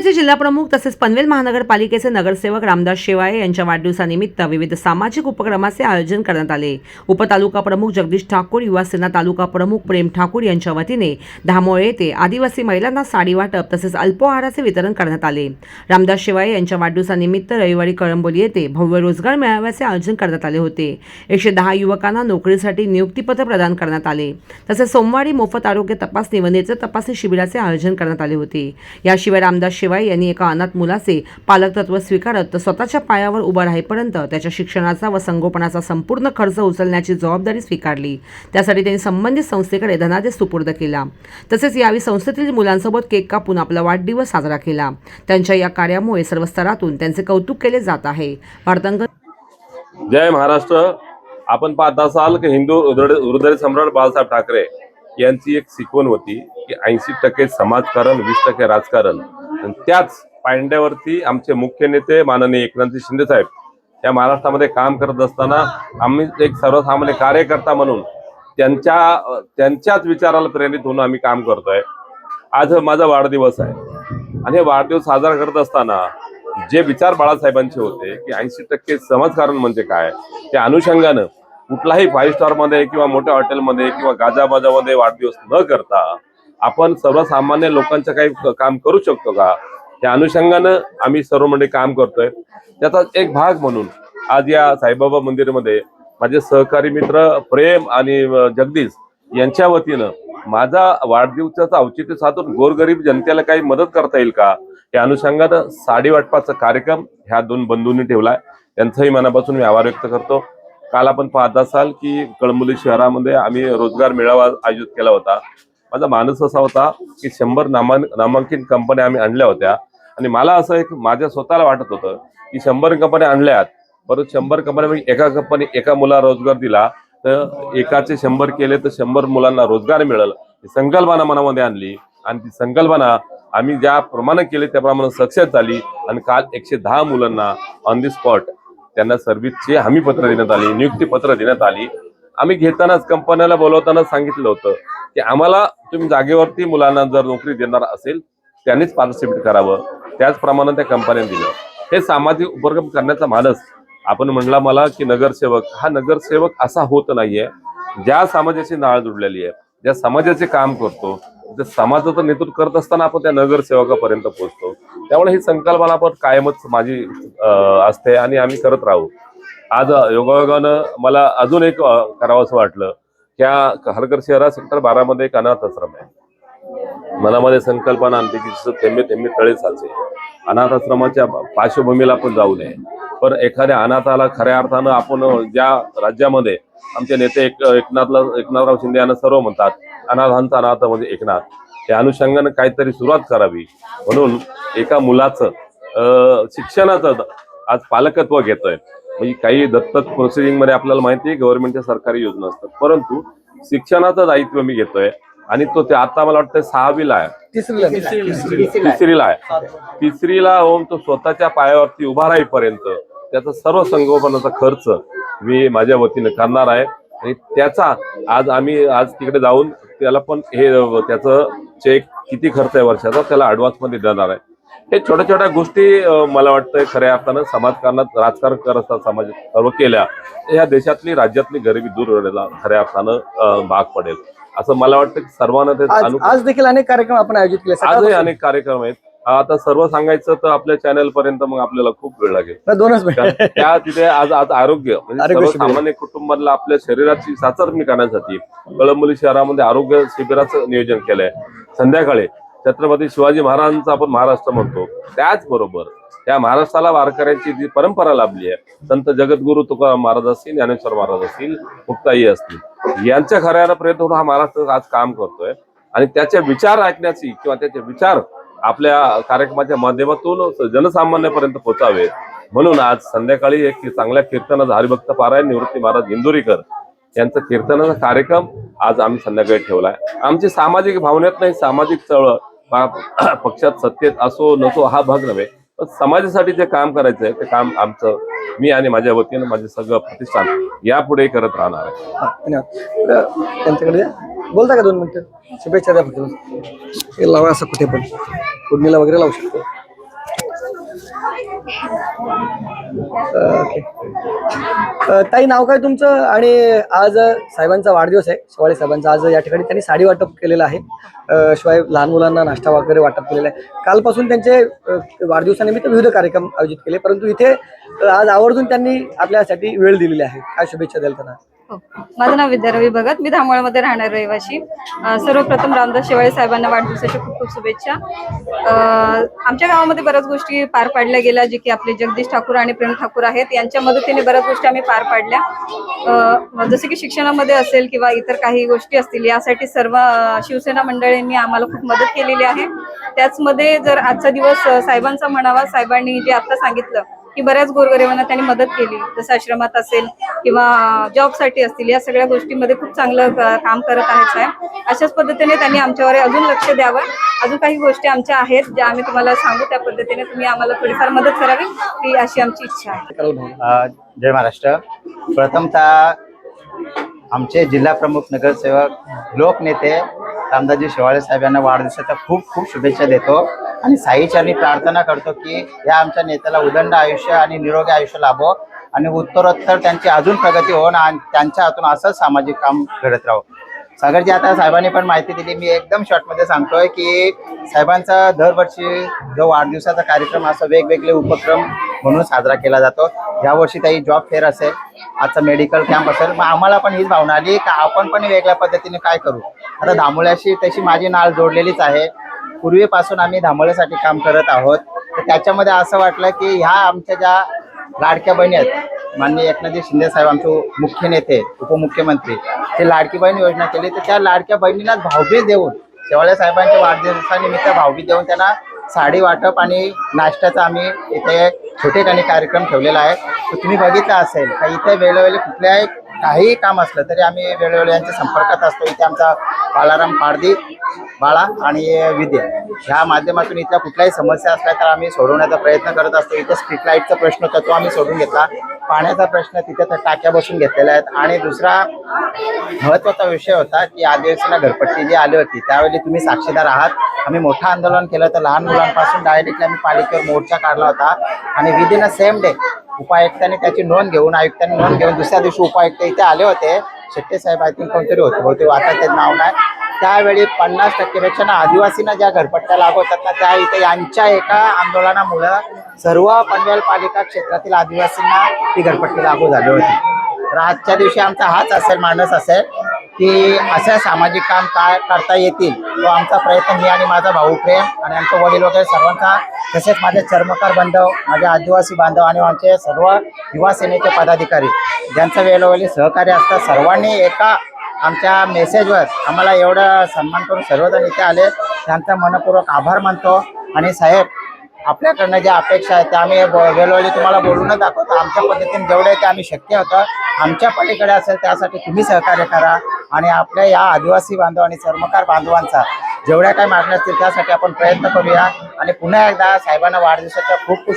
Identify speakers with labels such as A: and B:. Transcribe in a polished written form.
A: संघटनेचे जिल्हाप्रमुख तसेच पनवेल महानगरपालिकेचे नगरसेवक रामदास शेवाळे यांच्या वाढदिवसानिमित्त विविध सामाजिक उपक्रमाचे आयोजन करण्यात आले। उपतालुका प्रमुख जगदीश ठाकूर, युवा सेना तालुका प्रमुख प्रेम ठाकूर यांच्या वतीने धामोळे येथे आदिवासी महिलांना साडी वाटप तसेच अल्पोहाराचे वितरण करण्यात आले। रामदास शेवाळे यांच्या वाढदिवसानिमित्त रविवारी कळंबोली येथे भव्य रोजगार मेळाव्याचे आयोजन करण्यात आले होते। 110 युवकांना नोकरीसाठी नियुक्तीपत्र प्रदान करण्यात आले। तसेच सोमवारी मोफत आरोग्य तपासणी व नेत्र तपासणी शिबिराचे आयोजन करण्यात आले होते। याशिवाय रामदास शेवाळे यांनी एका अनाथ मुलाचे पालकत्व स्वीकारत स्वतःच्या पायावर उभा राहीपर्यंत त्याच्या शिक्षणाचा व संगोपनाचा संपूर्ण खर्च उचलण्याची जबाबदारी स्वीकारली। त्यासाठी त्यांनी संबंधित संस्थेकडे धनादेश सुपूर्द केला। तसेच यावेळी संस्थेतील मुलांसोबत केक कापून आपला वाढदिवस साजरा केला। त्यांच्या या कार्यामुळे सर्व स्तरातून त्यांचे कौतुक केले जात आहे। वार्तांकन
B: जय महाराष्ट्र। आपण पाहत असाल की हिंदू हृदय सम्राट बाळासाहेब ठाकरे यांची एक शिकवण होती की 80% समाजकारण 20% राजकारण। आणि त्याच पायंड्यावरती आमचे मुख्य नेते माननीय एकनाथ शिंदे साहेब या महाराष्ट्रामध्ये काम करत असताना आम्ही एक सर्वसामान्य कार्यकर्ता म्हणून त्यांच्याच विचाराला प्रेरित होऊन आम्ही काम करतोय। आज माझा वाढदिवस आहे आणि हे वाढदिवस साजरा करत असताना जे विचार बाळासाहेबांचे होते की 80% समाजकारण म्हणजे काय, त्या अनुषंगानं कुठलाही 5 स्टार मध्ये किंवा मोठ्या हॉटेलमध्ये किंवा गाजाबाजामध्ये वाढदिवस न करता आपण सर्वसामान्य लोकांचं काही काम करू शकतो का, त्या अनुषंगानं आम्ही सर्व मंडळी काम करतोय। त्याचा एक भाग म्हणून आज या साईबाबा मंदिरामध्ये माझे सहकारी मित्र प्रेम आणि जगदीश यांच्या वतीनं माझा वाढदिवसाचं औचित्य साधून गोरगरीब जनतेला काही मदत करता येईल का, या अनुषंगानं साडी वाटपाचा कार्यक्रम ह्या दोन बंधूंनी ठेवलाय। त्यांचाही मनापासून मी आभार व्यक्त करतो। काल आपण पाहत असाल की कळंबोली शहरामध्ये आम्ही रोजगार मेळावा आयोजित केला होता। माझा मानस असा होता की 100 नामांकित कंपन्या आम्ही आणल्या होत्या आणि मला असं एक माझ्या स्वतःला वाटत होतं की 100 कंपन्या आणल्यात, परत 100 कंपन्या एका मुलाला रोजगार दिला तर एकाचे 100 केले तर 100 मुलांना रोजगार मिळेल, ही संकल्पना मनामध्ये आणली आणि ती संकल्पना आम्ही ज्याप्रमाणे केली त्याप्रमाणे सक्सेस झाली। आणि काल 110 मुलांना ऑन दी स्पॉट त्यांना सर्व्हिसची हमी पत्र देण्यात आली, नियुक्ती पत्र देण्यात आली। आम्ही घेतानाच कंपन्याला बोलवताना सांगितलं होतं की आम्हाला तुम्ही जागेवरती मुलांना जर नोकरी देणार असेल त्यांनीच पार्टिसिपेट करावं, त्याचप्रमाणे त्या कंपन्यांनी दिलं। हे सामाजिक उपक्रम करण्याचा मानस आपण म्हणला मला की नगरसेवक हा नगरसेवक असा होत नाहीये ज्या समाजाची नाळ जुडलेली आहे, ज्या समाजाचे काम करतो, त्या समाजाचं नेतृत्व करत असताना आपण त्या नगरसेवकापर्यंत पोहोचतो। त्यामुळे ही संकल्पना आपण कायमच माझी असते आणि आम्ही करत राहू। आज योगायोगानं मला अजून एक करावं असं वाटलं, त्या हरघर शहरात सेक्टर 12 मध्ये एक अनाथ आश्रम आहे। मनामध्ये संकल्पना आणते की थेंबे थेंबे तळे साचे, अनाथ आश्रमाच्या पार्श्वभूमीला आपण जाऊ नये, पण एखाद्या अनाथाला खऱ्या अर्थानं आपण ज्या राज्यामध्ये आमचे नेते एकनाथराव शिंदे यांना सर्व म्हणतात अनाथांचा अनाथ म्हणजे एकनाथ, त्या अनुषंगानं काहीतरी सुरुवात करावी म्हणून एका मुलाचं शिक्षणाचं आज पालकत्व घेतोय। म्हणजे काही दत्तक प्रोसिडिंग मध्ये आपल्याला माहिती आहे गव्हर्नमेंटच्या सरकारी योजना असतात, परंतु शिक्षणाचं दायित्व मी घेतोय आणि तो ते आता मला वाटतं 6वीला आहे, तिसरीला होऊन तो स्वतःच्या पायावरती उभा राहीपर्यंत त्याचा सर्व संगोपनाचा खर्च मी माझ्या वतीने करणार आहे। आणि त्याचा आज तिकडे जाऊन त्याला पण हे त्याचं चेक किती खर्च आहे वर्षाचा त्याला ऍडव्हान्स मध्ये देणार आहे। हे छोट्या छोट्या गोष्टी मला वाटतं खऱ्या अर्थानं समाजकारणात राजकारण करत असतात समाज सर्व केल्या या देशातली राज्यातली गरिबी दूर होण्याला खऱ्या अर्थानं भाग पडेल असं मला वाटतं की सर्वांना ते
C: आज देखील अनेक कार्यक्रम आपण आयोजित केले,
B: आजही अनेक कार्यक्रम आहेत। आता सर्व सांगायचं तर आपल्या चॅनल पर्यंत मग आपल्याला खूप वेळ लागेल।
C: 2च मिनिट
B: त्या तिथे आज आरोग्य म्हणजे सर्वसामान्य कुटुंबातल्या आपल्या शरीराची चाचपणी करण्यासाठी कळंबोली शहरामध्ये आरोग्य शिबिराचं नियोजन केलंय। संध्याकाळी छत्रपती शिवाजी महाराजांचा आपण महाराष्ट्र म्हणतो, त्याचबरोबर त्या महाराष्ट्राला वारकऱ्यांची जी परंपरा लाभली आहे, संत जगद्गुरु तुकाराम महाराज असतील, ज्ञानेश्वर महाराज असतील, मुक्ताई असतील, यांच्या खऱ्यानं प्रयत्न होऊन हा महाराष्ट्र आज काम करतोय। आणि त्याचे विचार ऐकण्याची किंवा त्याचे विचार आपल्या कार्यक्रमाच्या माध्यमातून जनसामान्यापर्यंत पोहोचावे म्हणून आज संध्याकाळी एक चांगल्या कीर्तनाचा हरिभक्त पारायण निवृत्ती महाराज इंदुरीकर यांचा कीर्तनाचा कार्यक्रम आज आम्ही संध्याकाळी ठेवलाय। आमची सामाजिक भावनेत नाही, सामाजिक चळवळ पक्षात सत्तेत असो नसो हा भाग नव्हे, पण समाजासाठी जे काम करायचं आहे ते काम आमचं मी आणि माझ्या वतीनं माझे सगळं प्रतिष्ठान यापुढे करत राहणार आहे।
C: धन्यवाद। त्यांच्याकडे बोलता का 2 मिनिटं? शुभेच्छा द्या फक्त लावा असं कुठे पण फोडणीला वगैरे लावू शकतो। ओके. ताई, नाव काय तुमचं? आणि आज साहेबांचा वाढदिवस आहे, शेवाळे साहेबांचा. आज या ठिकाणी त्यांनी साडी वाटप केलेलं आहे, शिवाय लहान मुलांना नाश्ता वगैरे वाटप केलेला आहे. कालपासून त्यांचे वाढदिवसानिमित्त विविध कार्यक्रम आयोजित केले, परंतु इथे आज आवर्जून त्यांनी आपल्यासाठी वेळ दिलेली आहे. काय शुभेच्छा द्याल त्यांना?
D: हो. माझं नाव विद्या रवी भगत, मी धामोळमध्ये राहणार रहिवाशी. सर्वप्रथम रामदास शेवाळे साहेबांना वाढदिवसाच्या खूप खूप शुभेच्छा. आमच्या गावामध्ये बऱ्याच गोष्टी पार पाडल्या गेल्या, जे की आपले जगदीश ठाकूर आणि प्रेम ठाकूर आहेत. यांच्या मदतीने बऱ्याच गोष्टी आम्ही पार पाडल्या, जसे की शिक्षणामध्ये असेल किंवा इतर काही गोष्टी असतील. यासाठी सर्व शिवसेना मंडळींनी आम्हाला खूप मदत केलेली आहे. त्याचमध्ये जर आजचा दिवस साहेबांचा म्हणावा, साहेबांनी जे आता सांगितलं की बऱ्याच गोरगरिबांना त्यांनी मदत केली, जसं आश्रमात असेल किंवा जॉबसाठी असतील, या सगळ्या गोष्टींमध्ये खूप चांगलं काम करत आहेत साहेब. अशाच पद्धतीने त्यांनी आमच्यावर अजून लक्ष द्यावं. अजून काही गोष्टी आमच्या आहेत ज्या आम्ही तुम्हाला सांगू, त्या पद्धतीने तुम्ही आम्हाला थोडीफार मदत करावी, ही अशी आमची इच्छा आहे.
E: जय महाराष्ट्र. प्रथमतः आमचे जिल्हा प्रमुख, नगरसेवक, लोकनेते रामदासजी शेवाळे साहेब यांना वाढदिवसाच्या खूप खूप शुभेच्छा देतो आणि साईचरणी प्रार्थना करतो की या आमच्या नेत्याला उदंड आयुष्य आणि निरोगी आयुष्य लाभो आणि उत्तरोत्तर त्यांची अजून प्रगती होऊन आणि त्यांच्या हातून असंच सामाजिक काम घडत राहो. सागरजी, आता साहेबांनी पण माहिती दिली. मी एकदम शॉर्टमध्ये सांगतोय की साहेबांचा दरवर्षी जो वाढदिवसाचा कार्यक्रम असा वेगवेगळे उपक्रम म्हणून साजरा केला जातो. यावर्षी काही जॉब फेअर असेल, आजचा मेडिकल कॅम्प असेल. मग आम्हाला पण हीच भावना आली की आपण पण वेगळ्या पद्धतीने काय करू. आता धामोळ्याशी तशी माझी नाळ जोडलेलीच आहे. पूर्वीपासून आम्ही धामोळ्यासाठी काम करत आहोत. तर त्याच्यामध्ये असं वाटलं की ह्या आमच्या ज्या लाडक्या बहिणी आहेत, माननीय एकनाथजी शिंदे साहेब आमचे मुख्य नेते, उपमुख्यमंत्री, ते लाडकी बहीण योजना केली. तर त्या लाडक्या बहिणींना भावभीज देऊन, शेवाळे साहेबांच्या वाढदिवसानिमित्त भावभीज देऊन त्यांना साडी वाटप आणि नाश्त्याचा आम्ही इथे छोटेखानी कार्यक्रम ठेवलेला आहे. तर तुम्ही बघितलं असेल का इथे वेळोवेळी कुठल्याही काही काम असलं तरी आम्ही वेळोवेळी यांच्या संपर्कात असतो. इथे आमचा बालाराम पारदी, बाळा आणि विद्या ह्या माध्यमातून इथल्या कुठल्याही समस्या असल्या तर आम्ही सोडवण्याचा प्रयत्न करत असतो. इथे स्ट्रीट लाईटचा प्रश्न होता, तो आम्ही सोडून घेतला. पाण्याचा प्रश्न, तिथे त्या टाक्या बसून घेतलेल्या आहेत. आणि दुसरा महत्त्वाचा विषय होता की आदिवासींना घरपट्टी जी आली होती त्यावेळी तुम्ही साक्षीदार आहात. आम्ही मोठं आंदोलन केलं तर लहान मुलांपासून डायरेक्टली आम्ही पालिकेवर मोर्चा काढला होता आणि विदिन अ सेम डे उपायुक्तांनी त्याची नोंद घेऊन, आयुक्तांनी नोंद घेऊन, दुसऱ्या दिवशी उपायुक्त इथे आले होते. शेट्टे साहेब आय थिंक कोणतरी होते, बहुतेक आता ते नाव नाही. त्यावेळी 50% ना आदिवासींना ज्या घरपट्ट्या लागवतात ना, त्या इथे यांच्या एका आंदोलनामुळं सर्व पनवेल पालिका क्षेत्रातील आदिवासींना ती घरपट्टी लागू झाली होती. तर आजच्या दिवशी आमचा हाच असेल, मानस असेल की अशा सामाजिक काम काय करता येतील, तो आमचा प्रयत्न मी आणि माझा भाऊ प्रेम आणि आमचे वडील वगैरे सर्वांचा, तसेच माझे चर्मकार बांधव, माझे आदिवासी बांधव आणि आमचे सर्व युवा सेनेचे पदाधिकारी ज्यांचं वेळोवेळी सहकार्य असतं, सर्वांनी एका आमच्या मेसेजवर आम्हाला एवढं सन्मान करून सर्वजण इथे आले, त्यांचा मनपूर्वक आभार मानतो. आणि साहेब, आपल्याकडनं ज्या अपेक्षा आहेत त्या आम्ही वेळोवेळी तुम्हाला बोलूनच दाखवतो. आमच्या पद्धतीने जेवढे ते आम्ही शक्य होतं, आमच्या पलीकडे असेल त्यासाठी तुम्ही सहकार्य करा आणि आपल्या या आदिवासी बांधव आणि चर्मकार बांधवांचा जेवढ्या काही मागण्या असतील त्यासाठी आपण प्रयत्न करूया. आणि पुन्हा एकदा साहेबांना वाढदिवसाच्या खूप खूप